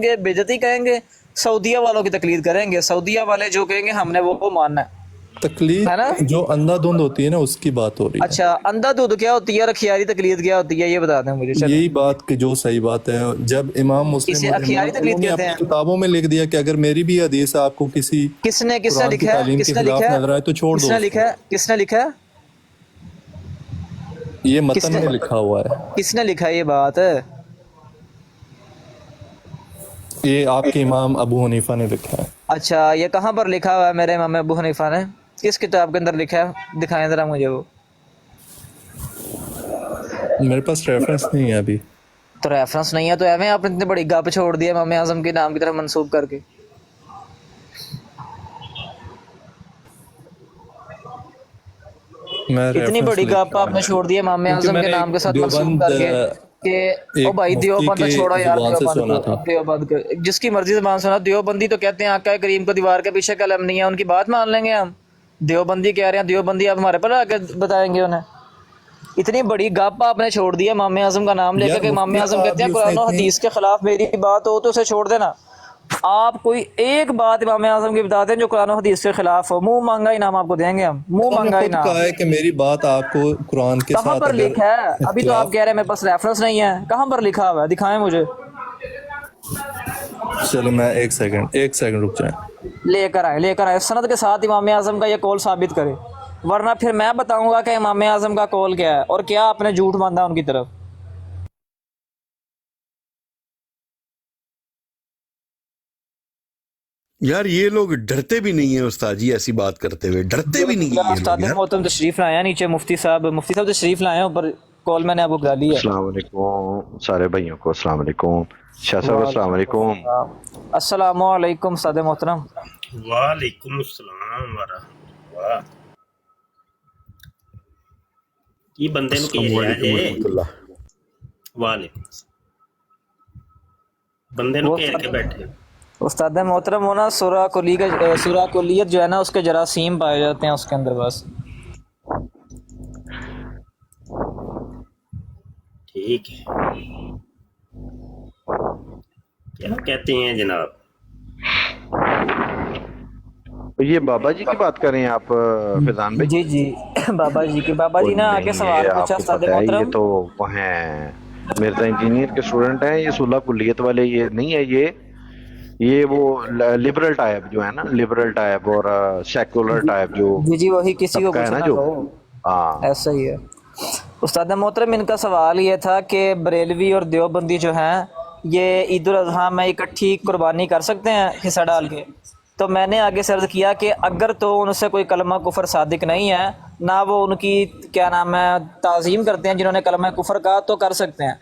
گے بےعزتی کہیں گے، سعودیہ والوں کی تقلید کریں گے، سعودیہ والے جو کہیں گے ہم نے وہ ماننا ہے نا۔ تقلید جو اندھا دھند ہوتی ہے نا اس کی بات ہو رہی ہے۔ اچھا اندھا دودھ کیا ہوتی ہے اور اخیاری تقلید کیا ہوتی ہے، یہ بتا دیں مجھے۔ چلیں یہی بات کہ جو صحیح بات ہے، جب امام مسلم اسے اور اخیاری انہوں تقلید نے کہتے اپنی ہیں۔ کتابوں میں لکھ دیا کہ اگر میری بھی حدیث آپ کو کسی کس نے قرآن کی لکھا ہے، تعلیم کس کے نے خلاف لکھا ہے، نظر آئے تو چھوڑ کس دو نے اس کو۔ لکھا ہے، کس نے لکھا ہے، یہ کس متن نے میں لکھا ہوا ہے، کس نے لکھا ہے یہ بات؟ یہ آپ کے امام ابو حنیفہ نے لکھا ہے۔ اچھا یہ کہاں پر لکھا ہوا ہے میرے امام ابو حنیفہ نے؟ کس کتاب کے اندر لکھا ہے، دکھائیں ذرا مجھے وہ۔ میرے پاس ریفرنس نہیں ہے ابھی۔ تو ریفرنس نہیں ہے تو ایویں آپ نے اتنی بڑی گپ چھوڑ دی امام اعظم کے نام کی طرف منسوب کر کے۔ میں اتنی ریفرنس بڑی لے گپ کے آپ نے چھوڑ دی امام کیونکہ اعظم میں کے نے نام کے ایک ساتھ منسوب دیوبند کر کے کہ او ایک بھائی مفتی دیوبند کے چھوڑو یار، زبان سے دیوبند سنا کو تھا۔ دیوبند کو جس کی مرضی زبان سنا، دیوبندی تو کہتے ہیں آقا کریم کو دیوار کے پیچھے قلم نہیں ہے، ان کی بات مان لیں گے ہم؟ دیوبندی کہہ رہے ہیں دیوبندی، آپ ہمارے پر آ کے بتائیں گے انہیں؟ اتنی بڑی گپ آپ نے چھوڑ دی امام اعظم کا نام لے کے یار کہ امام مفتی اعظم صاحب کہتے بھی ہیں اس نے قرآن و اتنی حدیث کے خلاف میری بات ہو تو اسے چھوڑ دینا۔ آپ کوئی ایک بات امام اعظم کی بتا دیں جو قرآن و حدیث کے خلاف ہو، منہ مانگا انعام آپ کو دیں گے ہم، منہ انہوں نے مانگا خود انعام۔ کہا ہے کہ میری بات آپ کو قرآن کے کہاں ساتھ پر اگر لکھا ہے؟ ابھی تو آپ اختلاف، کہہ رہے ہیں میرے پاس ریفرنس نہیں ہے، کہاں پر لکھا ہوا ہے؟ دکھائیں مجھے۔ چلے میں ایک سیکنڈ رک جائیں۔ لے کر آئے سند کے ساتھ امام اعظم کا یہ قول ثابت کرے، ورنہ پھر میں بتاؤں گا کہ امام اعظم کا قول کیا ہے اور کیا آپ نے جھوٹ باندھا ان کی طرف۔ یار یہ لوگ ڈرتے بھی نہیں ہیں استاد جی، ایسی بات کرتے ہوئے ڈرتے بھی نہیں ہیں یہ استاد لوگ یار۔ محترم تشریف لائے ہیں نیچے، مفتی صاحب تشریف لائے ہیں اوپر، کال میں نے آپ کو بتا دی ہے۔ السلام علیکم سارے بھائیوں کو، السلام علیکم شاہ صاحب، السلام وعلیکم علیکم۔ السلام، السلام علیکم استاد محترم۔ وعلیکم السلام ورحمۃ اللہ۔ یہ بندے نو السلام گھیریا علیکم جے۔ ورحمۃ اللہ۔ وعلیکم السلام۔ بندے نو وہ گھیر کے بیٹھے۔ استاد محترم وہ نا سورہ کلیت جو ہے نا اس کے جراثیم پائے جاتے ہیں اس کے اندر بس۔ ٹھیک ہے، کیا کہتے ہیں جناب؟ یہ بابا جی کی بات کر رہے ہیں آپ فیضان بھائی؟ جی جی بابا جی کی، بابا جی وہ نے آ کے نہیں، سوال یہ پوچھا آپ کو استاد پتہ ہے یہ محترم۔ تو وہ ہیں مرزا انجینئر کے اسٹوڈنٹ ہیں، یہ صلح کلیت والے یہ نہیں ہے، یہ وہ لبرل ٹائپ جو ہے نا، لبرل ٹائپ اور سیکولر ٹائپ جو جی جی وہی کسی کو طبقہ ہے کچھ نا نہ جو، کہو، ہاں۔ ایسا ہی ہے۔ استاد محترم ان کا سوال یہ تھا کہ بریلوی اور دیوبندی جو ہیں یہ عید الاضحیٰ میں اکٹھی قربانی کر سکتے ہیں حصہ ڈال کے؟ تو میں نے آگے سے عرض کیا کہ اگر تو ان سے کوئی کلمہ کفر صادق نہیں ہے، نہ وہ ان کی کیا نام ہے تعظیم کرتے ہیں جنہوں نے کلمہ کفر کہا، تو کر سکتے ہیں۔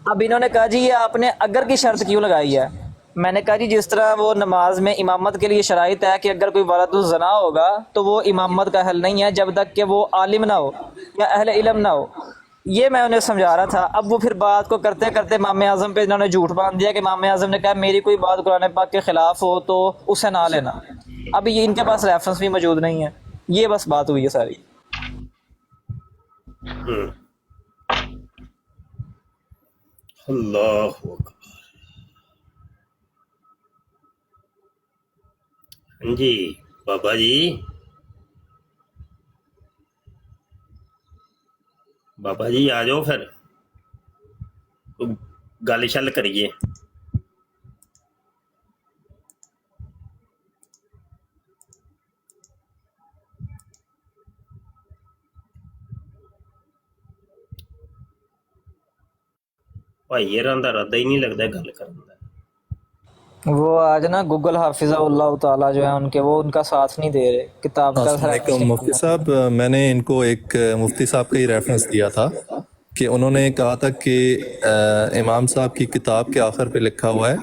اب انہوں نے کہا جی یہ آپ نے اگر کی شرط کیوں لگائی ہے؟ میں نے کہا جی جس طرح وہ نماز میں امامت کے لیے شرائط ہے کہ اگر کوئی ولد الزنا ہوگا تو وہ امامت کا اہل نہیں ہے جب تک کہ وہ عالم نہ ہو یا اہل علم نہ ہو، یہ میں انہیں سمجھا رہا تھا۔ اب وہ پھر بات کو کرتے کرتے امام اعظم پہ انہوں نے جھوٹ باندھ دیا کہ امام اعظم نے کہا میری کوئی بات قرآن پاک کے خلاف ہو تو اسے نہ لینا۔ اب یہ ان کے پاس ریفرنس بھی موجود نہیں ہے، یہ بس بات ہوئی ہے ساری۔ اللہ اکبر۔ ہاں جی بابا جی، بابا جی آ جاؤ پھر گل شل کریے۔ بھائی یار دا ردا ہی نہیں لگتا گل کرن دا۔ وہ آج نا گوگل حافظہ اللہ تعالیٰ جو ہے ان کے، وہ ان کا ساتھ نہیں دے رہے، کتاب کا السلام ریفرنس علیکم نہیں مفتی دے صاحب، میں نے ان کو ایک مفتی صاحب کا ہی ریفرنس دیا تھا کہ انہوں نے کہا تھا کہ امام صاحب کی کتاب کے آخر پہ لکھا ہوا ہے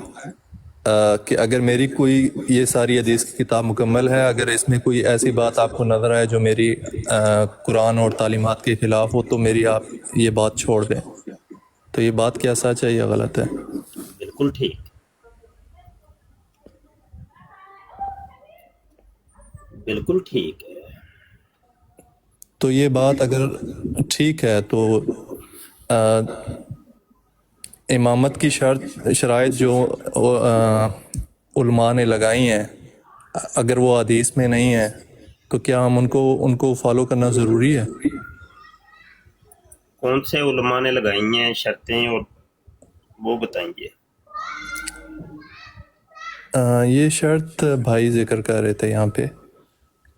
کہ اگر میری کوئی، یہ ساری حدیث کی کتاب مکمل ہے، اگر اس میں کوئی ایسی بات آپ کو نظر آئے جو میری قرآن اور تعلیمات کے خلاف ہو تو میری آپ یہ بات چھوڑ دیں۔ تو یہ بات کیا سچ ہے یا غلط ہے؟ بالکل ٹھیک، بالکل ٹھیک ہے۔ تو یہ بات اگر ٹھیک ہے تو امامت کی شرائط جو علماء نے لگائی ہیں اگر وہ حدیث میں نہیں ہے تو کیا ہم ان کو فالو کرنا ضروری ہے؟ کون سے علماء نے لگائی ہیں شرطیں اور وہ بتائیے. یہ شرط بھائی ذکر کر رہے تھے یہاں پہ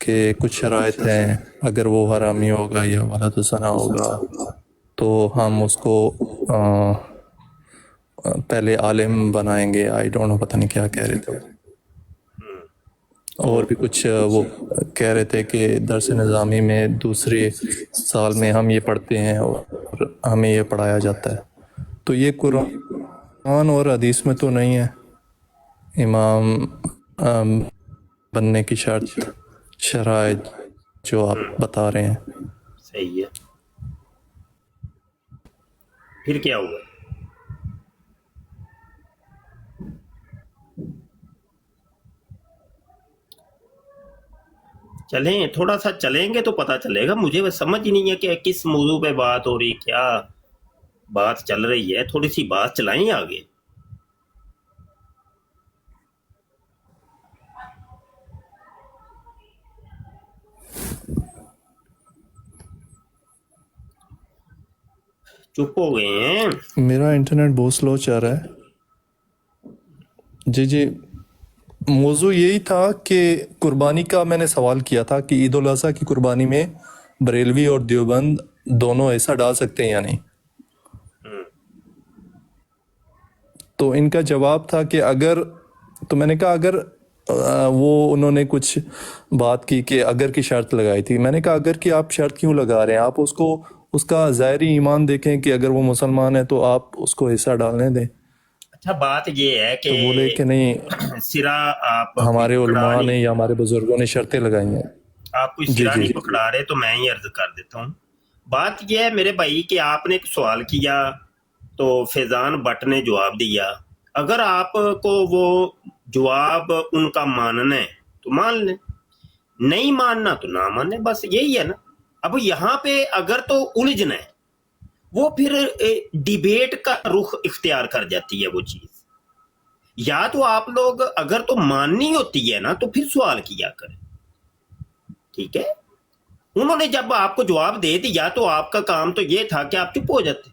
کہ کچھ شرائط ہیں، اگر وہ حرامی ہوگا یا ولد زنا ہوگا تو ہم اس کو پہلے عالم بنائیں گے. آئی ڈونٹ نو، پتہ نہیں کیا کہہ رہے تھے. اور بھی کچھ وہ کہہ رہے تھے کہ درس نظامی میں دوسرے سال میں ہم یہ پڑھتے ہیں اور ہمیں یہ پڑھایا جاتا ہے. تو یہ قرآن اور حدیث میں تو نہیں ہے امام بننے کی شرائط جو آپ بتا رہے ہیں. صحیح ہے. پھر کیا ہوا؟ چلیں تھوڑا سا چلیں گے تو پتہ چلے گا. مجھے وہ سمجھ ہی نہیں ہے کہ کس موضوع پہ بات ہو رہی، کیا بات چل رہی ہے. تھوڑی سی بات چلائیں آگے. چپ ہو گئے ہیں. میرا انٹرنیٹ بہت سلو چل رہا ہے. جی موضوع یہی تھا کہ قربانی کا میں نے سوال کیا تھا کہ عید الاضحیٰ کی قربانی میں بریلوی اور دیوبند دونوں ایسا ڈال سکتے ہیں یا نہیں. تو ان کا جواب تھا کہ اگر، تو میں نے کہا اگر وہ انہوں نے کچھ بات کی کہ اگر کی شرط لگائی تھی. میں نے کہا اگر کی آپ شرط کیوں لگا رہے ہیں؟ آپ اس کو اس کا ظاہری ایمان دیکھیں کہ اگر وہ مسلمان ہے تو آپ اس کو حصہ ڈالنے دیں. اچھا بات یہ ہے کہ تو بولے کہ نہیں، سرا آپ ہمارے علماء نے یا ہمارے بزرگوں نے شرطیں لگائی ہیں. آپ کوئی سرا نہیں پکڑا رہے تو میں ہی عرض کر دیتا ہوں. بات یہ ہے میرے بھائی کہ آپ نے ایک سوال کیا تو فیضان بٹ نے جواب دیا. اگر آپ کو وہ جواب ان کا ماننا ہے تو مان لیں، نہیں ماننا تو نہ مانیں. بس یہی ہے نا. اب یہاں پہ اگر تو الجھنا ہے، وہ پھر ڈیبیٹ کا رخ اختیار کر جاتی ہے وہ چیز. یا تو آپ لوگ اگر تو ماننی ہوتی ہے نا تو پھر سوال کیا کریں. ٹھیک ہے، انہوں نے جب آپ کو جواب دے دیا تو آپ کا کام تو یہ تھا کہ آپ چپ ہو جاتے.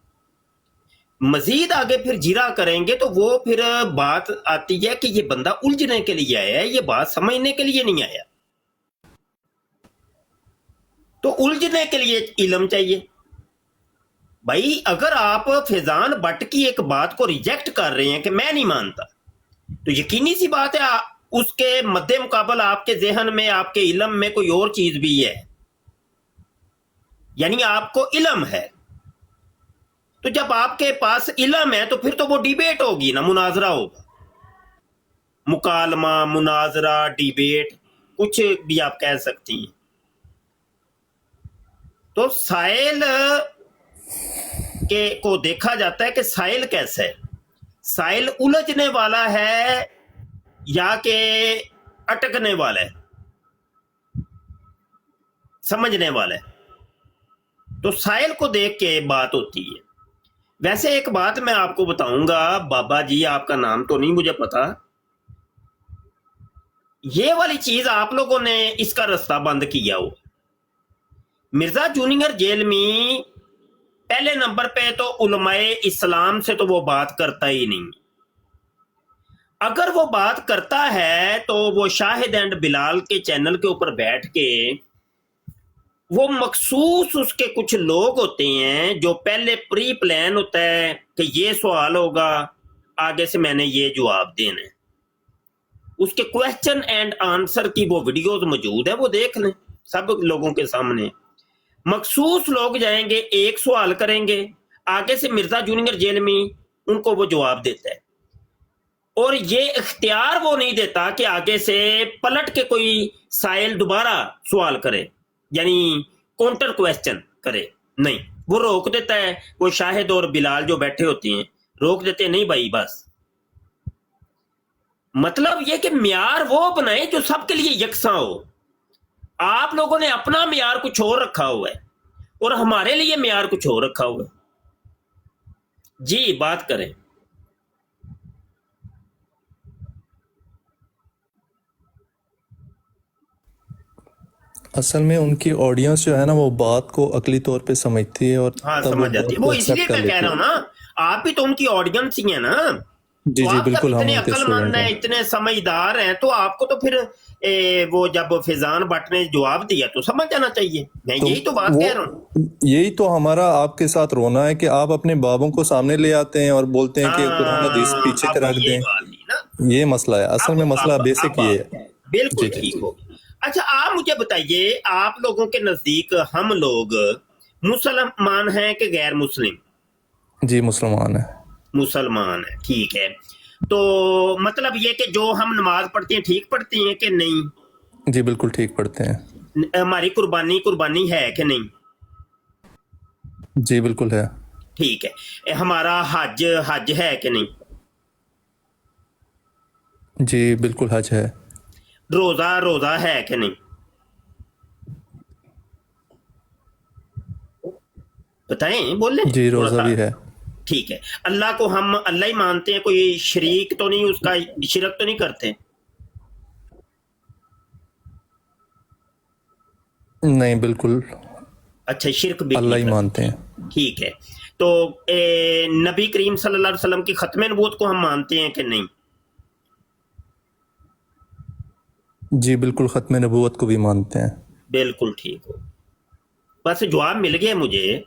مزید آگے پھر جرا کریں گے تو وہ پھر بات آتی ہے کہ یہ بندہ الجھنے کے لیے آیا ہے، یہ بات سمجھنے کے لیے نہیں آیا. تو الجھنے کے لیے علم چاہیے. بھائی اگر آپ فیضان بٹ کی ایک بات کو ریجیکٹ کر رہے ہیں کہ میں نہیں مانتا، تو یقینی سی بات ہے اس کے مد مقابل آپ کے ذہن میں، آپ کے علم میں کوئی اور چیز بھی ہے. یعنی آپ کو علم ہے. تو جب آپ کے پاس علم ہے تو پھر تو وہ ڈیبیٹ ہوگی نا، مناظرہ ہوگا. مکالمہ، مناظرہ، ڈیبیٹ، کچھ بھی آپ کہہ سکتی ہیں. تو سائل کو دیکھا جاتا ہے کہ سائل کیسا ہے. سائل الجھنے والا ہے یا کہ اٹکنے والا ہے، سمجھنے والا ہے. تو سائل کو دیکھ کے بات ہوتی ہے. ویسے ایک بات میں آپ کو بتاؤں گا بابا جی، آپ کا نام تو نہیں مجھے پتا، یہ والی چیز آپ لوگوں نے اس کا رستہ بند کیا ہو. مرزا جونیئر جیل میں پہلے نمبر پہ تو علماء اسلام سے تو وہ بات کرتا ہی نہیں. اگر وہ بات کرتا ہے تو وہ شاہد اینڈ بلال کے چینل کے اوپر بیٹھ کے وہ مخصوص اس کے کچھ لوگ ہوتے ہیں جو پہلے پری پلان ہوتا ہے کہ یہ سوال ہوگا، آگے سے میں نے یہ جواب دینا ہے. اس کے کویسچن اینڈ آنسر کی وہ ویڈیوز موجود ہے، وہ دیکھ لیں سب لوگوں کے سامنے. مخصوص لوگ جائیں گے، ایک سوال کریں گے، آگے سے مرزا جونیئر جیل میں ان کو وہ جواب دیتا ہے. اور یہ اختیار وہ نہیں دیتا کہ آگے سے پلٹ کے کوئی سائل دوبارہ سوال کرے، یعنی کونٹر کویسچن کرے. نہیں، وہ روک دیتا ہے. وہ شاہد اور بلال جو بیٹھے ہوتے ہیں روک دیتے ہیں، نہیں بھائی بس. مطلب یہ کہ معیار وہ بنائے جو سب کے لیے یکساں ہو. آپ لوگوں نے اپنا معیار کچھ اور رکھا ہوا ہے اور ہمارے لیے معیار کچھ اور رکھا ہوا ہے. جی بات کریں. اصل میں ان کی آڈینس جو ہے نا وہ بات کو عقلی طور پہ سمجھتی ہے اور ہاں تب سمجھ جاتی ہے، بات کو وہ اس لیے ایکسیپٹ کر میں کہہ لیتی رہا ہوں نا، آپ بھی تو ان کی آڈینس ہی ہیں نا، جی تو جی آپ جب بالکل، ہم اتنے ان کے عقل مند اسٹوڈنٹ ہیں، ہیں. اتنے سمجھدار ہیں، تو آپ کو تو پھر وہ جب فیضان بٹ نے جواب دیا تو سمجھ جانا چاہیے، میں تو یہی تو بات وہ کہہ رہا ہوں۔ یہی تو ہمارا آپ کے ساتھ رونا ہے کہ آپ اپنے بابوں کو سامنے لے آتے ہیں اور بولتے ہیں کہ قرآن حدیث ہاں پیچھے اب رکھ یہ دیں. بات تھی نا، یہ مسئلہ ہے، اصل میں مسئلہ بیسک یہ ہے. بالکل جی جی ٹھیک ہو گیا۔ اچھا آپ مجھے بتائیے، آپ لوگوں کے نزدیک ہم لوگ مسلمان ہیں کہ غیر مسلم؟ جی مسلمان ہے. مسلمان ہیں، ٹھیک ہے، تو مطلب یہ کہ جو ہم نماز پڑھتے ہیں ٹھیک پڑھتے ہیں کہ نہیں؟ جی بالکل ٹھیک پڑھتے ہیں. ہماری قربانی ہے کہ نہیں؟ جی بالکل ہے. ٹھیک ہے، ہمارا حج ہے کہ نہیں؟ جی بالکل حج ہے. روزہ ہے کہ نہیں؟ بتائیں، بولیں جی تھوڑا روزہ سا۔ بھی ہے. ٹھیک ہے، اللہ کو ہم اللہ ہی مانتے ہیں، کوئی شریک تو نہیں، اس کا شرک تو نہیں کرتے؟ نہیں بالکل اچھا، شرک بھی اللہ نہیں ہی کرتے، مانتے ہیں. ٹھیک ہے، تو نبی کریم صلی اللہ علیہ وسلم کی ختم نبوت کو ہم مانتے ہیں کہ نہیں؟ جی بالکل ختم نبوت کو بھی مانتے ہیں. بالکل ٹھیک ہو، بس جواب مل گیا مجھے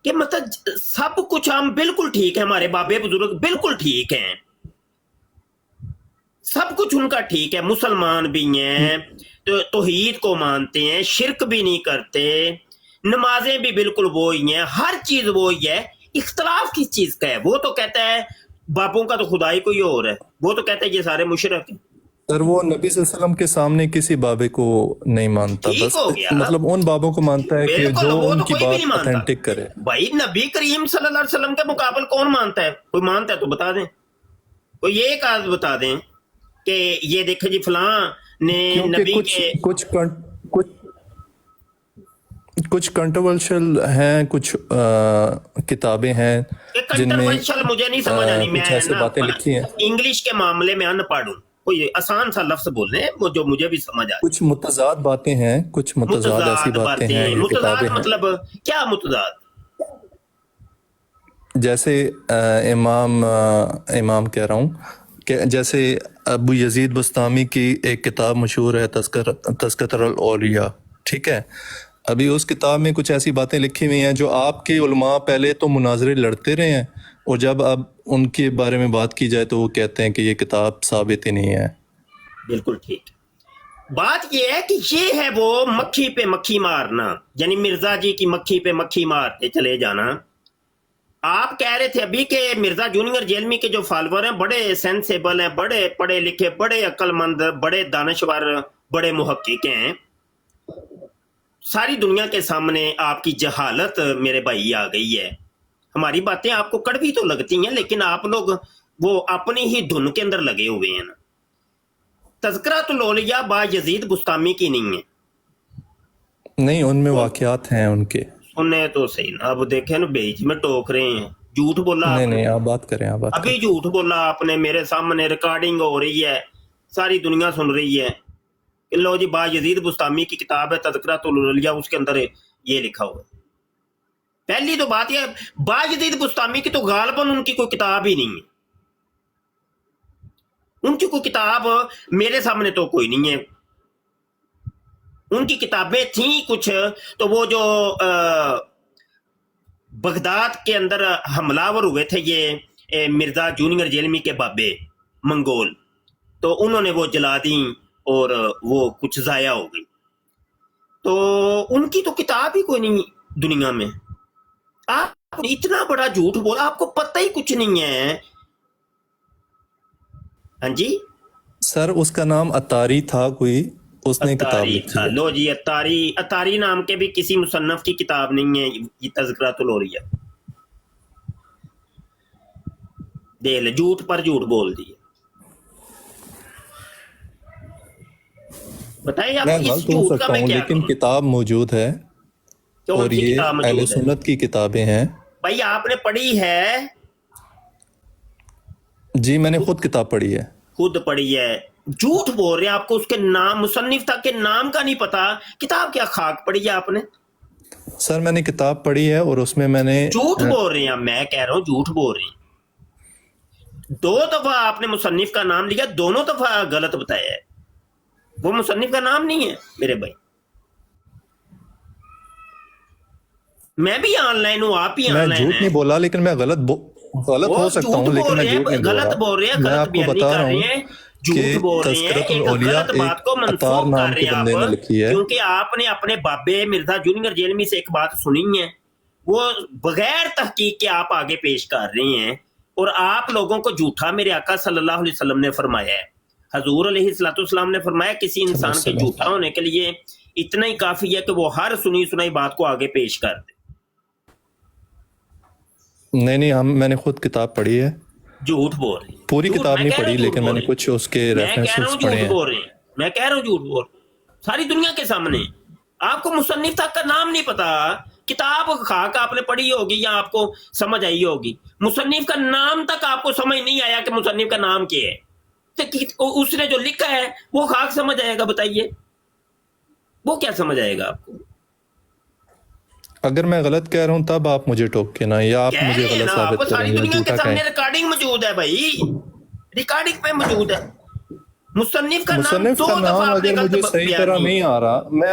کہ مطلب سب کچھ ہم بالکل ٹھیک ہے، ہمارے بابے بزرگ بالکل ٹھیک ہیں، سب کچھ ان کا ٹھیک ہے، مسلمان بھی ہیں، توحید کو مانتے ہیں، شرک بھی نہیں کرتے، نمازیں بھی بالکل وہی ہیں، ہر چیز وہی ہے، اختلاف کس چیز کا ہے؟ وہ تو کہتا ہے باپوں کا تو خدا ہی کوئی اور ہے، وہ تو کہتا ہے یہ سارے مشرک ہیں۔ سر وہ نبی صلی اللہ علیہ وسلم کے سامنے کسی بابے کو نہیں مانتا، ٹھیک بس ہو گیا، مطلب ان بابوں کو مانتا ہے کہ بالکل، جو وہ ان تو کی کوئی بھی نہیں بات مانتا اتھینٹک کرے. بھائی، نبی کریم صلی اللہ علیہ وسلم کے مقابل کون مانتا ہے؟ کوئی مانتا ہے تو بتا دیں، کوئی ایک آدھ بتا دیں کہ یہ دیکھیں جی فلاں نے کیونکہ نبی کے کچھ کنٹروورشل ہیں، کچھ کتابیں ہیں جن میں کنٹروورشل مجھے نہیں سمجھ آنی، کچھ میں ایسے نا باتیں لکھی ہیں. انگلش کے معاملے میں ان پڑھ ہوں، کوئی آسان سا لفظ بولنے وہ جو مجھے بھی سمجھ آ جائے۔ کچھ متضاد باتیں ہیں، کچھ متضاد ایسی باتیں ہیں یا متضاد کتابیں ہیں، مطلب کیا متضاد؟ جیسے امام کہہ رہا ہوں کہ جیسے ابو یزید بستامی کی ایک کتاب مشہور ہے تذکرۃ الاولیاء، ٹھیک ہے. ابھی اس کتاب میں کچھ ایسی باتیں لکھی ہوئی ہیں جو آپ کے علماء پہلے تو مناظرے لڑتے رہے ہیں، اور جب اب ان کے بارے میں بات کی جائے تو وہ کہتے ہیں کہ یہ کتاب ثابت ہی نہیں ہے. بالکل ٹھیک، بات یہ ہے کہ یہ ہے وہ مکھی پہ مکھی مارنا، یعنی مرزا جی کی مکھی پہ مکھی مارتے چلے جانا۔ آپ کہہ رہے تھے ابھی کہ مرزا جونیئر جیلمی کے جو فالوور ہیں بڑے سینسیبل ہیں، بڑے پڑھے لکھے، بڑے عقل مند، بڑے دانشور، بڑے محقق ہیں۔ ساری دنیا کے سامنے آپ کی جہالت میرے بھائی آ گئی ہے، ہماری باتیں آپ کو کڑوی تو لگتی ہیں، لیکن آپ لوگ وہ اپنی ہی دھن کے اندر لگے ہوئے ہیں نا۔ تذکرۃ الاولیاء با یزید بستامی کی نہیں ہے، نہیں ان میں واقعات ہیں ان کے. سننے تو صحیح نا، اب دیکھیں نا بیچ میں ٹوک رہے ہیں، جھوٹ بولا آپ نے، نہیں آپ بات کریں، آپ بات ابھی کریں. جھوٹ بولا آپ نے، میرے سامنے ریکارڈنگ ہو رہی ہے، ساری دنیا سن رہی ہے کہ لو جی با یزید بستامی کی کتاب ہے تذکرۃ الاولیاء، اس کے اندر یہ لکھا ہوا ہے۔ پہلی تو بات یہ با یزید بستامی کی تو غالباً ان کی کوئی کتاب ہی نہیں ہے، ان کی کوئی کتاب میرے سامنے تو کوئی نہیں ہے۔ ان کی کتابیں تھیں کچھ، تو وہ جو بغداد کے اندر حملہ ور ہوئے تھے یہ مرزا جونیئر جیلمی کے بابے منگول، تو انہوں نے وہ جلا دیں اور وہ کچھ ضائع ہو گئی، تو ان کی تو کتاب ہی کوئی نہیں دنیا میں۔ آپ اتنا بڑا جھوٹ بولا، آپ کو پتہ ہی کچھ نہیں ہے۔ ہاں جی، سر اس کا نام اتاری تھا، کوئی اس نے کتاب اتاری لکھی تھا، ہے. لو جی اتاری نام کے بھی کسی مصنف کی کتاب نہیں ہے یہ تذکرۃ الاولیاء، دے لے جھوٹ پر جھوٹ بول دیے۔ بتائیں اب میں اس غلط ہو جھوٹ کا سکتا میں ہوں کیا لیکن کروں؟ کتاب موجود ہے، کون اور سی یہ کتاب اہل موجود ہے؟ سنت کی کتابیں ہیں. بھائی آپ نے پڑھی ہے؟ جی میں نے خود کتاب پڑھی ہے. خود پڑھی ہے، झूठ बोल रहे हैं, आपको उसके नाम मुसन्निफ तक के नाम का नहीं पता। किताब क्या खाक पढ़ी है आपने? सर मैंने किताब पढ़ी है और उसमें मैंने झूठ बोल रहे हैं, मैं कह रहा हूं झूठ बोल रहे हैं। 2 दफा आपने मुसन्निफ का नाम लिया, दोनों दफा गलत बताया है। वो मुसन्निफ का नाम नहीं है मेरे भाई। मैं भी ऑनलाइन हूँ, आप भी मैं ऑनलाइन झूठ हैं। नहीं बोला, लेकिन मैं गलत हो सकता हूँ, लेकिन मैं झूठ नहीं बोल गलत रहा। बोल रहे हैं, मैं गलत आपको बयानी बता कर रहा रहे हूँ हैं, कि झूठ बोल रहे हैं, तज़किरतुल एक औलिया गलत बात को एक अतार मनसूख नाम कर के रहे हैं बंदे ने आप, लिखी है। क्योंकि आपने अपने बाबे मिर्जा जूनियर जेलमी से एक बात सुनी है, वो बगैर तहकीक के आप आगे पेश कर रहे हैं, और आप लोगों को झूठा मेरे आका सल्लल्लाहु अलैहि वसल्लम ने फरमाया है। हजूर अलैहिस्सलाम ने फरमाया किसी इंसान के झूठा होने के लिए इतना ही काफी है कि वो हर सुनी सुनाई बात को आगे पेश कर दे। नहीं, मैंने खुद किताब पढ़ी है, झूठ बोल रहे हैं। पूरी झूठ, किताब मैं नहीं कह रहा पढ़ी, हूँ झूठ लेकिन बोल मैंने रहे हैं। कुछ उसके मैं कह रहा रेफरेंसेस हूँ पढ़े झूठ हैं। बोल रहे हैं, मैं कह रहा हूँ झूठ बोल, सारी दुनिया के सामने। आपको मुसन्निफ तक का नाम नहीं पता, किताब खाक आपने पढ़ी होगी या आपको समझ आई होगी, मुसन्निफ का नाम तक आपको समझ नहीं आया कि मुसन्निफ का नाम क्या है, तो उसने जो लिखा है वो खाक समझ आएगा? बताइए, वो क्या समझ आएगा आपको? अगर मैं गलत कह रहा हूँ तब आप मुझे टोके ना, या आप कह मुझे रहे हैं गलत ना, साबित आपको सारी करें या दुनिया झूठा के सामने कहें। रिकॉर्डिंग मौजूद है भाई, रिकॉर्डिंग पे मौजूद है। मुसन्निफ का नाम मुसन्निफ 2 का दफा नाम आपने अगर मुझे गलत सही बयान तरह किया। नहीं आ रहा, मैं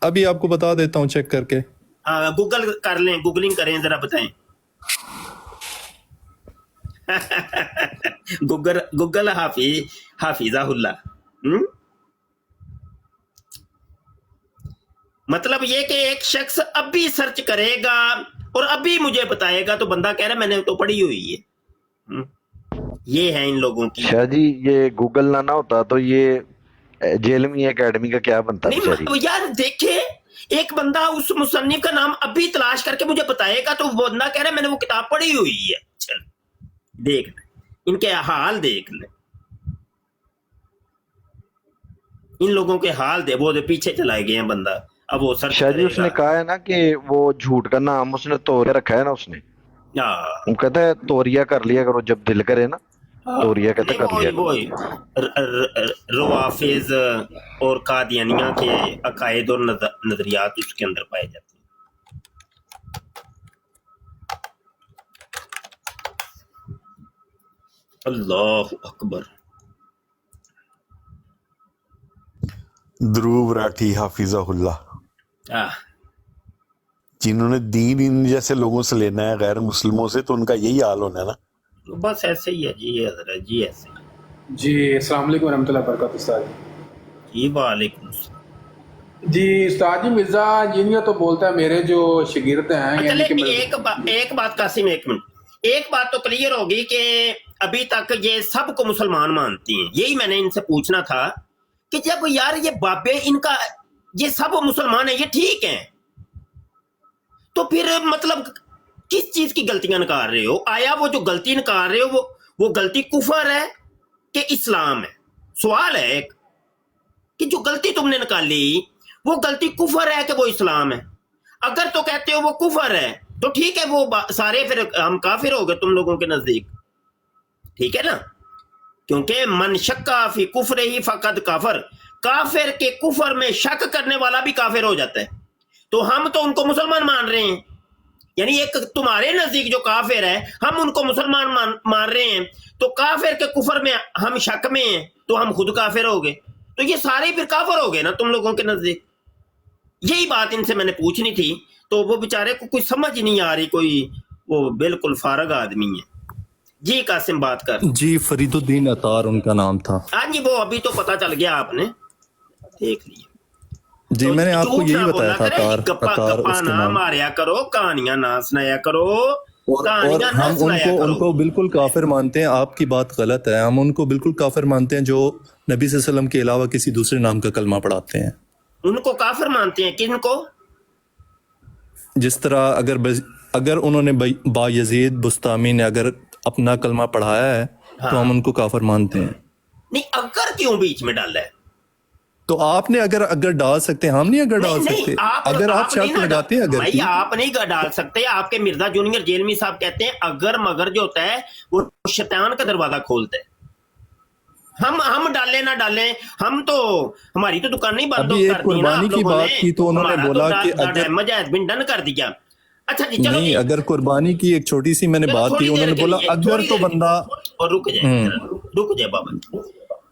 अभी आपको बता देता हूँ चेक करके। हाँ, गूगल कर लें, गूगलिंग करें, जरा बताएं। गूगल हाफिजाहुल्ला। मतलब ये कि एक शख्स अभी सर्च करेगा और अभी मुझे बताएगा, तो बंदा कह रहा है मैंने तो पढ़ी हुई है। ये है इन लोगों की। शाह जी, ये गूगल ना होता तो ये जेलमी एकेडमी का क्या बनता बेचारी? नहीं यार, देखे, एक बंदा उस मुसन्निफ का नाम अभी तलाश करके मुझे बताएगा, तो वो बंदा कह रहा है मैंने वो किताब पढ़ी हुई है। चल देख ले, इनके हाल देख ले, इन लोगों के हाल दे। वो पीछे चलाए गए हैं बंदा, अब वो सर्च शाह जी, करेगा। उसने कहा है ना कि वो झूठ का नाम उसने तोरिया रखा है ना, उसने हाँ, वो कहता है तोरिया कर लिया करो जब दिल करे ना, तोरिया कहते कर लिया करो। वही रवाफिज और कादियानिया के अकायद और नजरियात उसके अंदर पाए जाते हैं। अल्लाह अकबर। ध्रुव राठी हाफिजाहुल्ला, आह, जिन्होंने दीन इन जैसे लोगों से लेना है, गैर मुस्लिमों से, तो उनका यही हाल होना है ना। बस ऐसे ही है जी हजरत जी, ऐसे जी। अस्सलाम वालेकुम रहमतुल्लाहि व बरकातुहू उस्ताद जी। वालेकुम अस्सलाम। जी। उस्ताद जी, मिर्जा इंजीनियर तो बोलता है मेरे जो शागिर्द हैं, यानी चले कि एक बात कासिम, एक मिनट, एक बात तो क्लियर होगी कि अभी तक ये सबको मुसलमान मानती हैं। यही मैंने इनसे पूछना था कि जब यार ये बाबे इनका ये सब मुसलमान है, ये ठीक है, तो फिर मतलब किस चीज की गलतियां निकाल रहे हो? आया वो जो गलती निकाल रहे हो वो गलती कुफर है कि इस्लाम है? सवाल है एक कि जो गलती तुमने निकाली वो गलती कुफर है कि वो इस्लाम है? अगर तो कहते हो वो कुफर है तो ठीक है, वो सारे फिर हम काफिर हो गए तुम लोगों के नजदीक, ठीक है ना? क्योंकि मन शक्का फी कुफर ही फकद काफर, काफिर के कुफर में शक करने वाला भी काफिर हो जाता है। तो हम तो उनको मुसलमान मान रहे हैं, यानी एक तुम्हारे नजदीक जो काफिर है हम उनको मुसलमान मान रहे हैं, तो काफिर के कुफर में हम शक में हैं तो हम खुद काफिर हो गए, तो ये सारे फिर काफिर हो गए ना तुम लोगों के नजदीक। यही बात इनसे मैंने पूछनी थी, तो वो बेचारे को कुछ समझ नहीं आ रही, कोई वो बिल्कुल फारग आदमी है। जी कासिम बात कर। जी, फरीदुद्दीन अतार उनका नाम था। हाँ जी, वो अभी तो पता चल गया, आपने देख लिया जी। तो मैंने आपको झूठ यही ना बताया बोला था, करे, अतार गप्पा उसके ना नाम। मारया करो, कहानियां ना सुनाया करो, और कहानियां ना हम सुनाया करो। उनको बिल्कुल काफिर मानते हैं। आपकी बात गलत है, हम उनको बिल्कुल काफिर मानते हैं जो नबी सल्लल्लाहु अलैहि वसल्लम के अलावा किसी दूसरे नाम का कलमा पढ़ाते हैं। उनको काफिर मानते हैं, किनको? जिस तरह अगर उन्होंने बायजीद बुस्तामी ने अगर अपना कलमा पढ़ाया है तो हम उनको काफिर मानते हैं। नहीं, अगर क्यों बीच में डाला है? तो आपने अगर डाल सकते हैं, हम नहीं अगर डाल सकते। अगर आप नहीं शर्त ना लगाते हैं अगर भाई, की, आप नहीं डाल सकते। आपके मिर्जा जूनियर जेलमी साहब कहते हैं अगर मगर जो होता है वो शैतान का दरवाजा खोलता है। हम डालें ना डालें, हम तो हमारी तो दुकान नहीं बंद अभी एक कर दी ना कुर्बानी आप की लोगों बात की तो उन्होंने हमारा बोला तो कि अगर डैमेज हैज बीन डन कर दिया। अच्छा जी चलो नहीं, जी, अगर कुर्बानी की एक छोटी सी मैंने चलो बात थोड़ी की, देर उन्होंने के बोला लिए, अगर थोड़ी तो देर के बंदा लिए, और रुक जाए बाबा,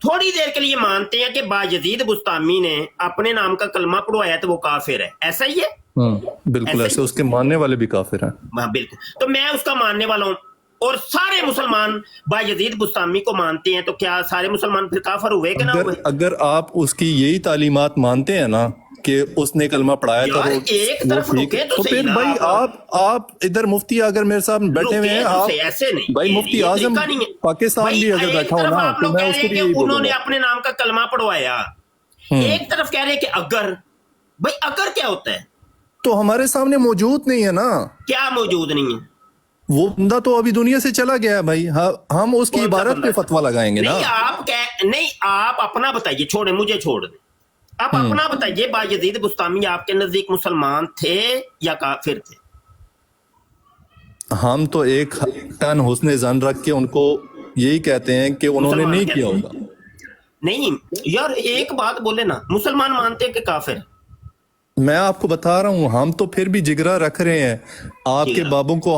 थोड़ी देर के लिए मानते हैं कि बायजीद बुस्तामी ने अपने नाम का कलमा पढ़वाया तो वो काफिर है, ऐसा ही है? बिल्कुल ऐसे ऐसे उसके मानने वाले भी काफिर हैं। हाँ बिल्कुल, तो मैं उसका मानने वाला हूँ और सारे मुसलमान बायजीद बुस्तामी को मानते हैं, तो क्या सारे मुसलमान फिर काफिर हुए कि ना अगर हुए? अगर आप उसकी यही तालीमात मानते हैं ना कि उसने कलमा पढ़ाया था, यार, वो एक वो तरफ ठीक रुके है, तो तो सही फिर ना भाई आप इधर मुफ्ती अगर मेरे साथ बैठे हुए रुके हैं, तो आप सही, ऐसे नहीं, भाई ये मुफ्ती आजम तरीका नहीं है। पाकिस्तान भाई, भी अगर एक बैठा हो तरफ ना, आप तो लोग मैं कह उसको रहे भी हैं यही कि उन्होंने बोलूंगा। अपने नाम का कलमा पढ़वाया, एक तरफ कह रहे हैं कि अगर, भाई अगर क्या होता है? तो हमारे सामने मौजूद नहीं है ना, क्या मौजूद नहीं है? वो बंदा तो अभी दुनिया से चला गया है भाई। हम उसकी कौन सा इबारत बंदा? पे फतवा लगाएंगे ना। नहीं आप अपना बताइए, छोड़े मुझे छोड़ दे, आप अपना बताइए, बायजीद बुस्तामी आपके नजदीक मुसलमान थे या काफिर थे? हम तो एक टन हुस्न जन रख के उनको यही कहते हैं कि उन्होंने मुसलमान नहीं कहते किया हैं। होगा। नहीं यार, एक बात बोले ना, मुसलमान मानते हैं कि काफिर? मैं आपको बता रहा हूँ, हम तो फिर भी जिगरा रख रहे हैं आपके जिगरा। बाबों को।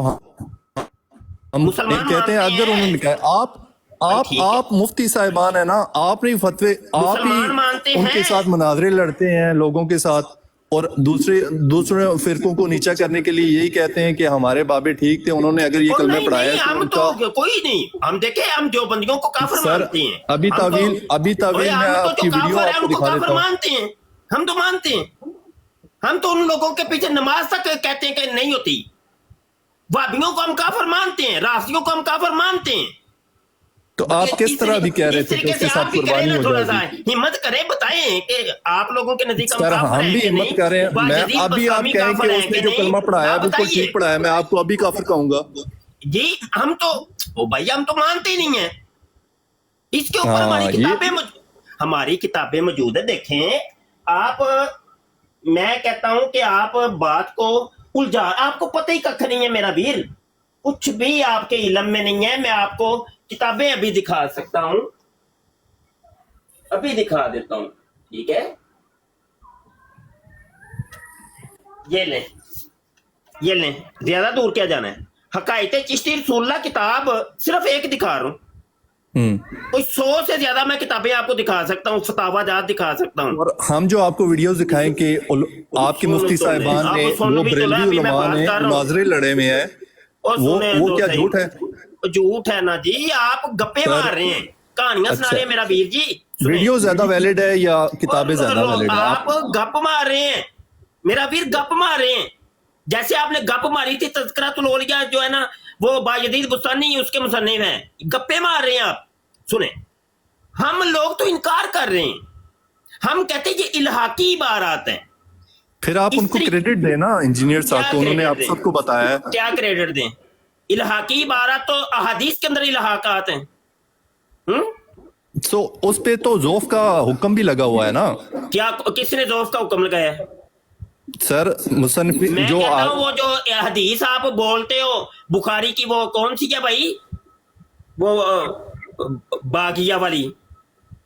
हम मुसलमान कहते हैं मानते अगर हैं। उन्होंने कहा ठीक है। आप मुफ्ती साहिबान है ना, आप नहीं फतवे, आप मुसलमान मानते ही उनके हैं। साथ मुनाजरे लड़ते हैं लोगों के साथ, और दूसरे फिरकों को नीचा करने के लिए यही कहते हैं कि हमारे बाबे ठीक थे, उन्होंने अगर ये और कलमे नहीं पढ़ाया नहीं, तो हम उनका तो कोई नहीं, हम देखे, हम जो बंदियों को काफिर सर, मानते हैं। अभी हम तो- तावील ओए, मैं हम तो आपकी जो वीडियो काफिर है आपको उनको दिखा काफिर देता हूँ। मानते हैं, हम तो मानते हैं। हम तो उन लोगों के पीछे नमाज तक कहते हैं कि नहीं होती। वाबियों को हम काफिर मानते हैं, राफियों को हम काफिर मानते हैं। तो आप किस तरह भी कह रहे इस थे कि तरीके उसके से साथ आप भी करें कुर्बानी ना, हो थोड़ा सा जाएगी। हिम्मत करें, बताएं कि आप लोगों के नजदीक सर, काफिर हम हैं भी कि हिम्मत नहीं? कर रहे हैं। मैं बायजीद अभी आप बुस्तामी कहें कि काफिर हैं उसने कि जो नहीं? कलमा पढ़ाया आप बिल्कुल बताइए। ठीक पढ़ाया, मैं आपको अभी काफिर कहूंगा। जी हम तो, ओ भाई हम तो मानते ही नहीं है। इसके ऊपर हाँ, हमारी किताबें मौजूद है, देखें आप। मैं कहता हूं कि आप बात को उलझा, आपको पता ही कख नहीं है मेरा वीर, कुछ भी आपके इल्म में नहीं है। मैं आपको किताबें अभी दिखा सकता हूं, अभी दिखा देता हूं, ठीक है? ये लें, ज्यादा दूर क्या जाना है। हकायते चिश्ती रसूलुल्लाह किताब सिर्फ एक दिखा रहा हूं, कोई 100 से ज्यादा मैं किताबें आपको दिखा सकता हूँ, फतावा जात दिखा सकता हूँ। और हम जो आपको वीडियोस दिखाएं कि आपके मुफ्ती साहिबान ने, वो बरेलवी उलमा ने मुनाजरे लड़े में है, वो क्या झूठ है? झूठ है ना जी, आप गप्पे मार रहे हैं, कहानियां सुना रहे हैं मेरा वीर जी। वीडियो ज्यादा वैलिड है या किताबें ज्यादा वैलिड है? आप गप मार रहे हैं मेरा वीर, गप मार रहे हैं। जैसे आपने गप मारी थी तज़किरातुल औलिया जो है ना, वो बायजीद बुस्तानी उसके मुसन्निफ हैं, गप्पे मार रहे हैं आप। सुने, हम लोग तो इनकार कर रहे हैं, हम कहते हैं ये इल्हाकी इबारत है। फिर आप उनको क्रेडिट दें ना, इंजीनियर साहब, तो उन्होंने आप सबको बताया है। क्या क्रेडिट दें? इल्हाकी इबारत तो अहादीस के अंदर इल्हाकात हैं। तो उस पे तो ज़ौफ का हुक्म भी लगा हुआ है ना। क्या किसने ज़ौफ का हुक्म लगाया है? सर, मुसन्निफ मैं जो कहता हूं वो जो हदीस आप बोलते हो बुखारी की, वो कौन सी है भाई? वो बागिया वाली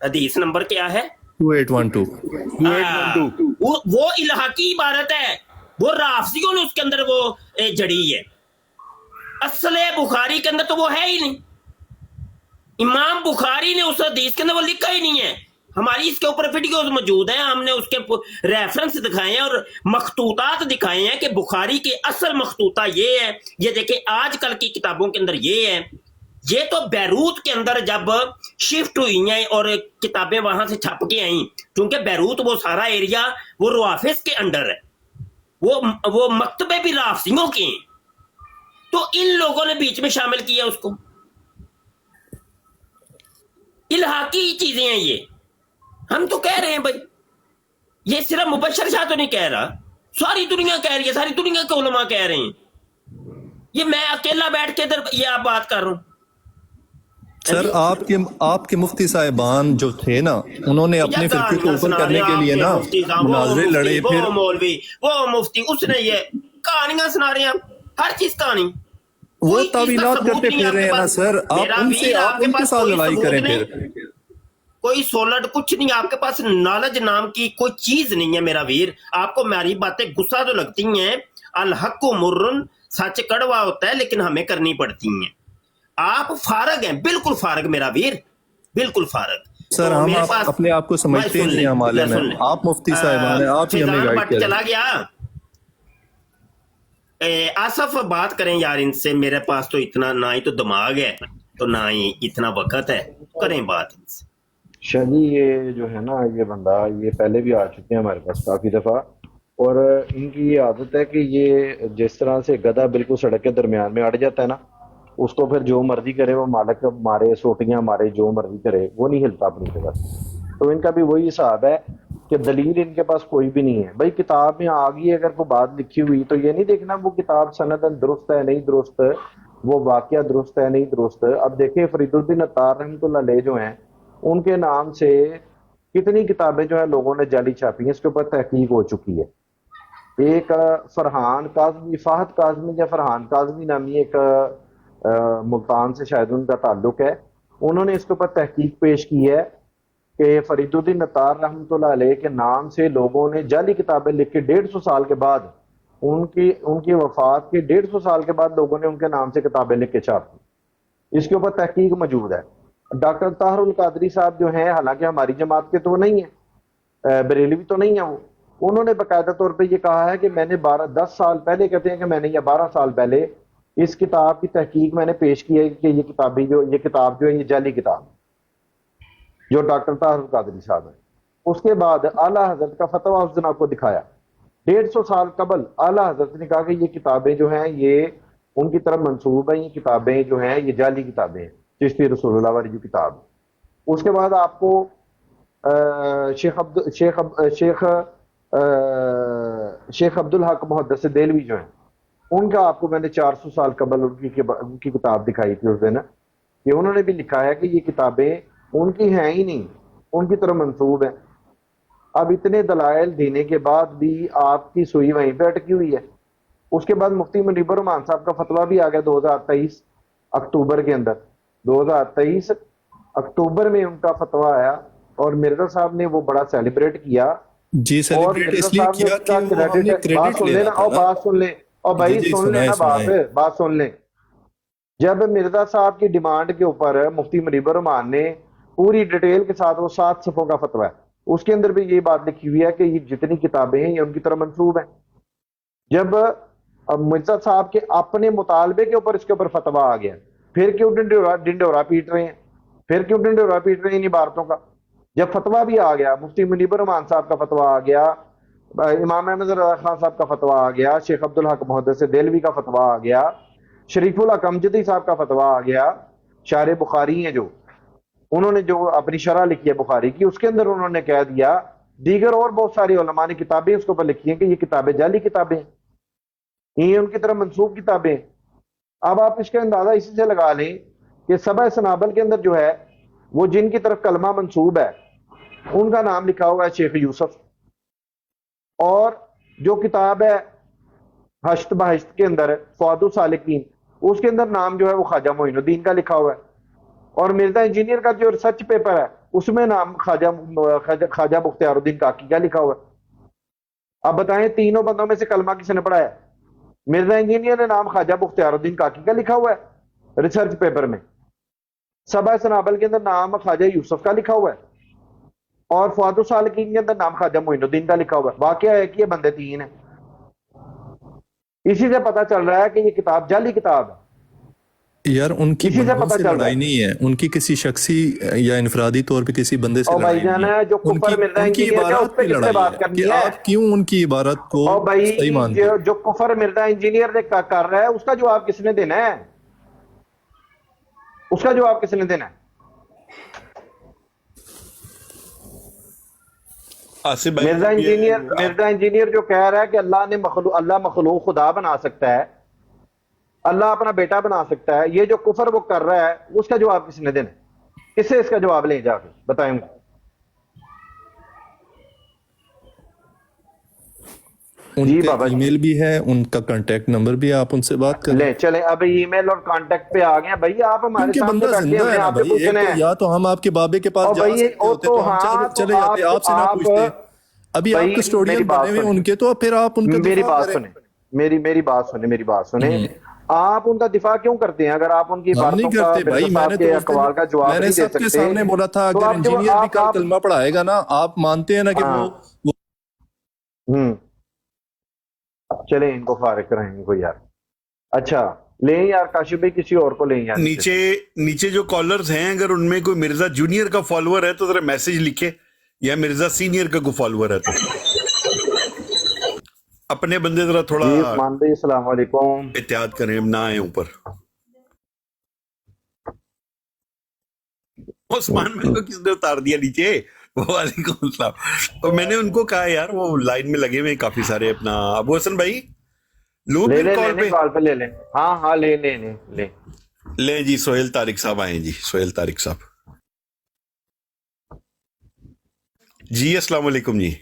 हदीस नंबर क्या है? 2812। वो इल्हाकी इबारत है, वो राफियों ने उसके अंदर वो जड़ी है। असले बुखारी के अंदर तो वो है ही नहीं। इमाम बुखारी ने उस हदीस के अंदर वो लिखा ही नहीं है। हमारी इसके ऊपर वीडियोस मौजूद हैं, हमने उसके रेफरेंस दिखाए हैं और मखतूतात दिखाए हैं कि बुखारी के असल मखतूता ये है। ये देखें, आजकल की किताबों के अंदर ये है। ये तो बैरूत के अंदर जब शिफ्ट हुई हैं और किताबें वहां से छप के आई, क्योंकि बैरूत वो सारा एरिया वो रुआफिस के अंडर है, वो मकतबे भी राफियों के हैं, तो इन लोगों ने बीच में शामिल किया उसको। इल्हाकी चीजें हैं ये, हम तो कह रहे हैं भाई। ये सिर्फ मुबशर शाह तो नहीं कह रहा, सारी दुनिया कह रही है, सारी दुनिया के उलमा कह रहे हैं। ये मैं अकेला बैठ के इधर ये आप बात कर रहा हूं। सर, आपके मुफ्ती साहिबान जो थे ना, उन्होंने अपने फिरके को ऊपर करने के लिए ना मुनाजरे लड़े, फिर वो मौलवी, वो मुफ्ती, उसने ये कहानियां सुना रहे हैं, हर चीज कहानी, वो तावीलात करते फिर रहे हैं ना सर। आप उनके साथ लड़ाई करें फिर। कोई सोलड कुछ नहीं, आपके पास नॉलेज नाम की कोई चीज नहीं है मेरा वीर। आपको मेरी बातें गुस्सा तो लगती हैं, अल हक मुर्रन, सच कड़वा होता है लेकिन हमें करनी पड़ती हैं। आप फारग हैं, बिल्कुल फारग मेरा वीर, बिल्कुल फारग। सर तो हम मेरे आप पास अपने आप को समझते ही नहीं हमारे सुन में, ले। आप मुफ्ती साहिबान हैं, आप ही हमें फिजान गाइड भट्ट करें। चला गया। आसफ बात करें यार इनसे, मेरे पास तो इतना ना ही तो दिमाग है तो ना ही इतना वक्त है, करें बात इनसे। शाह जी ये जो है ना, ये बंदा ये पहले भी आ चुके हैं हमारे पास काफी दफा, और इनकी ये आदत है कि ये जिस तरह से गधा बिल्कुल सड़क के दरमियान में अड़ जाता है ना, उसको फिर जो मर्जी करे वो मालक मारे, सोटियां मारे, जो मर्जी करे, वो नहीं हिलता अपनी जगह से। तो इनका भी वही हिसाब है कि दलील इनके पास कोई भी नहीं है। भाई किताब में आ गई अगर कोई बात लिखी हुई तो ये नहीं देखना वो किताब सनदन दुरुस्त है नहीं दुरुस्त, वो वाकया दुरुस्त है नहीं दुरुस्त। अब देखें फरीदुद्दीन अत्तार रहमतुल्लाह अलैह जो हैं, उनके नाम से कितनी किताबें जो है लोगों ने जाली छापी हैं, इसके ऊपर तहकीक हो चुकी है। एक फरहान काजमी, फाहद काजमी या फरहान काजमी नामी एक मुल्तान से शायद उनका ताल्लुक है, उन्होंने इसके ऊपर तहकीक पेश की है कि फरीदुद्दीन अत्तार रहमतुल्लाह अलैह के नाम से लोगों ने जाली किताबें लिख के 150 साल के बाद, उनकी वफात के 150 साल के बाद लोगों ने उनके नाम से किताबें लिख के छापी। इसके ऊपर तहकीक मौजूद है। डॉक्टर ताहरुल कादरी साहब जो हैं, हालांकि हमारी जमात के तो नहीं है, बरेलवी तो नहीं है वो, उन्होंने बाकायदा तौर पे ये कहा है कि मैंने 10 साल पहले, कहते हैं कि मैंने या 12 साल पहले इस किताब की तहकीक मैंने पेश की है कि ये किताब जो है ये जाली किताब, जो डॉक्टर ताहरुल कादरी साहब है। उसके बाद आला हजरत का फतवा उस दिन आपको दिखाया, 150 साल कबल आला हजरत ने कहा कि ये किताबें जो हैं ये उनकी तरफ मंसूब हैं, ये किताबें जो हैं ये जाली किताबें हैं, चिश्ती रसूलुल्लाह वाली जो किताब। उसके बाद आपको शेख अब्दुल हक मुहद्दिस देलवी जो हैं, उनका आपको मैंने 400 साल कबल उनकी किताब दिखाई थी उस दिन, कि उन्होंने भी लिखा है कि ये किताबें उनकी हैं ही नहीं, उनकी तरफ मंसूब है। अब इतने दलाइल देने के बाद भी आपकी सुई वहीं पे अटकी हुई है। उसके बाद मुफ्ती मुनीबर रहमान साहब का फतवा भी आ गया 2023 अक्टूबर के अंदर, 2023 अक्टूबर में उनका फतवा आया और मिर्जा साहब ने वो बड़ा सेलिब्रेट किया। जी और सेलिब्रेट मिर्जा इसलिए साहब ने किया उसका कि वो हमने बात क्रेडिट सुन लेना, लेना था और ना। बात सुन ले, और भाई जी, सुन लेना, सुनाए। बात सुन ले। जब मिर्जा साहब की डिमांड के ऊपर मुफ्ती मुनीबर रहमान ने पूरी डिटेल के साथ, वो 7 सफ़ों का फतवा है, उसके अंदर भी ये बात लिखी हुई है कि ये जितनी किताबें हैं ये उनकी तरफ मंसूब हैं। जब मिर्जा साहब के अपने मुतालबे के ऊपर इसके ऊपर फतवा आ गया, फिर क्यों डिंडोरा पीट रहे हैं, फिर क्यों डिंडोरा पीट रहे हैं इन इबारतों का? जब फतवा भी आ गया, मुफ्ती मुनीबर रहमान साहब का फतवा आ गया, इमाम अहमद रज़ा खान साहब का फतवा आ गया, शेख अब्दुल हक मुहद्दिस देलवी का फतवा आ गया, शरीफुल हक अमजदी साहब का फतवा आ गया, शार बुखारी हैं जो, उन्होंने जो अपनी शरह लिखी है बुखारी की, उसके अंदर उन्होंने कह दिया, दीगर और बहुत सारी उलमा ने किताबें उसके ऊपर लिखी हैं कि ये किताबें जाली किताबें हैं, ये उनकी तरफ मंसूब किताबें हैं। अब आप इसका अंदाजा इसी से लगा लें कि सबा सनाबल के अंदर जो है वो जिनकी तरफ कलमा मंसूब है उनका नाम लिखा हुआ है शेख यूसुफ, और जो किताब है हश्त बहश्त के अंदर फौदु सालिकीन, उसके अंदर नाम जो है वो ख्वाजा मोइनुद्दीन का लिखा हुआ है, और मिर्जा इंजीनियर का जो रिसर्च पेपर है उसमें नाम ख्वाजा मुख्तियारुद्दीन काकी का लिखा हुआ है। अब बताएं तीनों बंदों में से कलमा किसने पढ़ाया? मिर्जा इंजीनियर ने नाम ख्वाजा मुख्तियारुद्दीन काकी का लिखा हुआ है रिसर्च पेपर में, सबा सनाबल के अंदर नाम ख्वाजा यूसुफ का लिखा हुआ है, और फौदु सालिकीन के अंदर नाम ख्वाजा मोइनुद्दीन का लिखा हुआ है। वाकया है कि ये बंदे 3 हैं। इसी से पता चल रहा है कि ये किताब जाली किताब है। यार उनकी इसी से बंदों पता से चल रहा लड़ाई है। नहीं है, उनकी किसी शख्सी या इनफरादी तौर पे किसी बंदे से और लड़ाई भाईजान नहीं है है। जो कुफर मिर्जा उनकी इंजीनियर है, इबारत उस पे की किसने लड़ाई बात है करनी कि है? आप क्यों उनकी इबारत को और भाई सही मानते हैं। जो कुफर मिर्जा इंजीनियर ने कर रहा है उसका जवाब किसने देना है? उसका जवाब किसने देना है? आसिफ भाई मिर्जा इंजीनियर जो कह रहा है कि अल्लाह मखलूक खुदा बना सकता है, अल्लाह अपना बेटा बना सकता है, ये जो कुफर वो कर रहा है उसका जवाब किसने देना है? किससे इसका जवाब ले जाके बताएं। جی उनका बाबा जी। ईमेल भी है, उनका कांटेक्ट नंबर भी है, आप उनसे बात करें। ले चले अब ईमेल और कांटेक्ट पे आ गए भाई, आप हमारे क्योंकि सामने बंदा बैठे जिंदा हमने है ना आपसे भाई, एक पूछना तो है। या तो हम आपके बाबे के पास और जा भाई सकते वो होते तो तो हम हाँ, चले जाते, आपसे ना पूछते। अभी आप भाई कस्टोडियन मेरी बात बने हुए सुने। उनके, तो फिर आप उनका मेरी दिफा बात करें। सुने, मेरी बात सुने। आप उनका दिफा क्यों करते हैं? अगर आप उनकी हम नहीं बातों का, करते भाई, मिर्जा साहब मैंने के तो उस दिन अकवाल का जवाब मैंने नहीं दे सबके सकते, सामने बोला था, तो अगर आप जब इंजीनियर भी कल आप कलमा पढ़ाएगा ना, आप मानते हैं ना कि हाँ। वो चले इनको फारिग कराएं इनको यार। अच्छा ले यार काशिफ भाई, किसी और को ले यार। नीचे जो कॉलर्स हैं, अगर उनमें कोई मिर्जा जूनियर का फॉलोअर है तो जरा मैसेज लिखे, या मिर्जा सीनियर का कोई फॉलोअर है तो अपने बंदे जरा थोड़ा जी उस्मान भाई अस्सलाम वालेकुम। एहतियात करें, ना आए ऊपर। उस्मान भाई को किसने उतार दिया नीचे? वालेकुम सलाम। तो मैंने उनको कहा यार, वो लाइन में लगे हुए हैं काफी सारे। अपना अबू हसन भाई लो ले फिर ले कॉल पे। कॉल पे ले ले। हाँ ले। ले जी, सोहेल तारिक साहब आए जी, सोहेल तारिक साहब जी, अस्सलाम वालेकुम जी।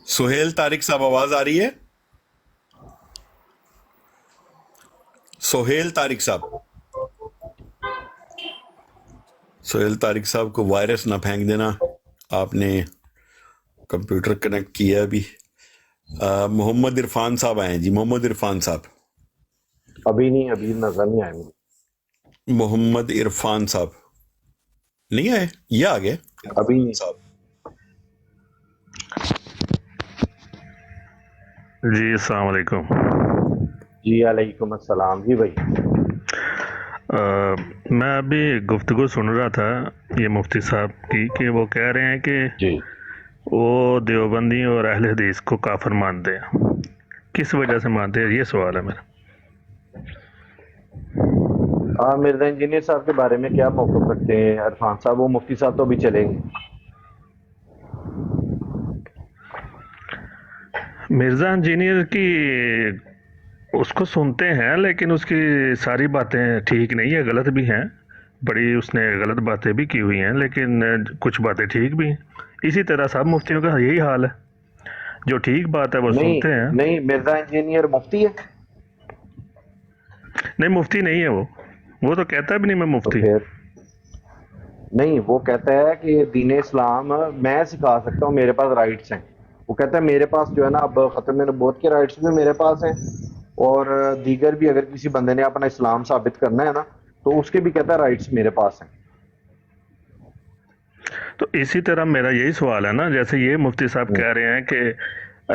सोहेल तारिक साहब आवाज आ रही है? सोहेल तारिक साहब, सोहेल तारिक साहब को वायरस ना फेंक देना, आपने कंप्यूटर कनेक्ट किया अभी। मोहम्मद इरफान साहब आए जी, मोहम्मद इरफान साहब। अभी नजर नहीं आए मुझे। मोहम्मद इरफान साहब नहीं आए, ये आ गए अभी नहीं साहब। जी अस्सलाम वालेकुम। जी अलैकुम अस्सलाम जी भाई। मैं अभी गुफ्तगू सुन रहा था ये मुफ्ती साहब की, कि वो कह रहे हैं कि जी वो देवबंदी और अहले हदीस को काफिर मानते हैं। किस वजह से मानते हैं, ये सवाल है मेरा। मिर्जा इंजीनियर साहब के बारे में क्या मौक़िफ़ रखते हैं इरफान साहब? वो मुफ्ती साहब तो अभी चलेंगे। मिर्ज़ा इंजीनियर की उसको सुनते हैं, लेकिन उसकी सारी बातें ठीक नहीं है, गलत भी हैं। बड़ी उसने गलत बातें भी की हुई हैं, लेकिन कुछ बातें ठीक भी हैं। इसी तरह सब मुफ्तियों का यही हाल है, जो ठीक बात है वो सुनते हैं। नहीं मिर्जा इंजीनियर मुफ्ती है? नहीं, मुफ्ती नहीं है वो तो कहता भी नहीं मैं तो मुफ्ती। फिर नहीं, वो कहता है कि दीन इस्लाम मैं सिखा सकता हूँ, मेरे पास राइट्स हैं। वो कहता है मेरे पास जो है ना, अब खत्म नबूवत के राइट्स भी मेरे पास हैं, और दीगर भी अगर किसी बंदे ने अपना इस्लाम साबित करना है ना, तो उसके भी कहता है राइट्स मेरे पास हैं। तो इसी तरह मेरा यही सवाल है ना, जैसे ये मुफ्ती साहब कह रहे हैं कि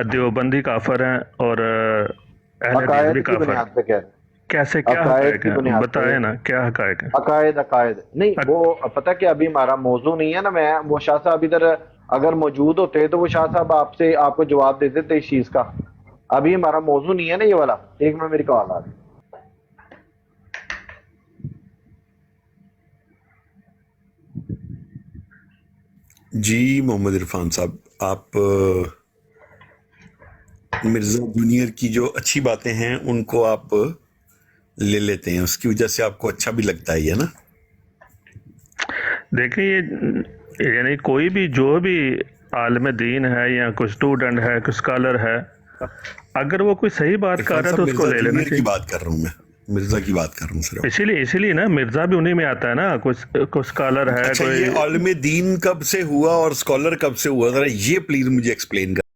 देवबंदी काफिर हैं और अहले हदीस अकायद भी की काफिर बुनियाद हैं। पे कह रहे हैं। कैसे, क्या अकायद हकायक की है, बुनियाद पे। बताए ना क्या हकायक है। अकायद नहीं, वो पता है कि अभी हमारा मौजू नहीं है ना। मैं वो शाह साहब इधर अगर मौजूद होते तो वो शाह साहब आपको जवाब देते थे इस चीज का। अभी हमारा मौजू नहीं है ना ये वाला। एक मिनट मेरी कॉल आ रही है। जी मोहम्मद इरफान साहब, आप मिर्जा जूनियर की जो अच्छी बातें हैं उनको आप ले लेते हैं, उसकी वजह से आपको अच्छा भी लगता है ना? देखिए, यानी कोई भी जो भी आलिम दीन है या कोई स्टूडेंट है, कोई स्कॉलर है, अगर वो कोई सही बात कर रहा है तो उसको ले लेना की चाहिए। बात कर रहा हूँ मैं, मिर्जा की बात कर रहा हूँ सिर्फ। इसीलिए ना मिर्जा भी उन्हीं में आता है ना। कोई स्कॉलर है, अच्छा, कोई ये आलिम दीन कब से हुआ और स्कॉलर कब से हुआ, जरा ये प्लीज मुझे एक्सप्लेन कर।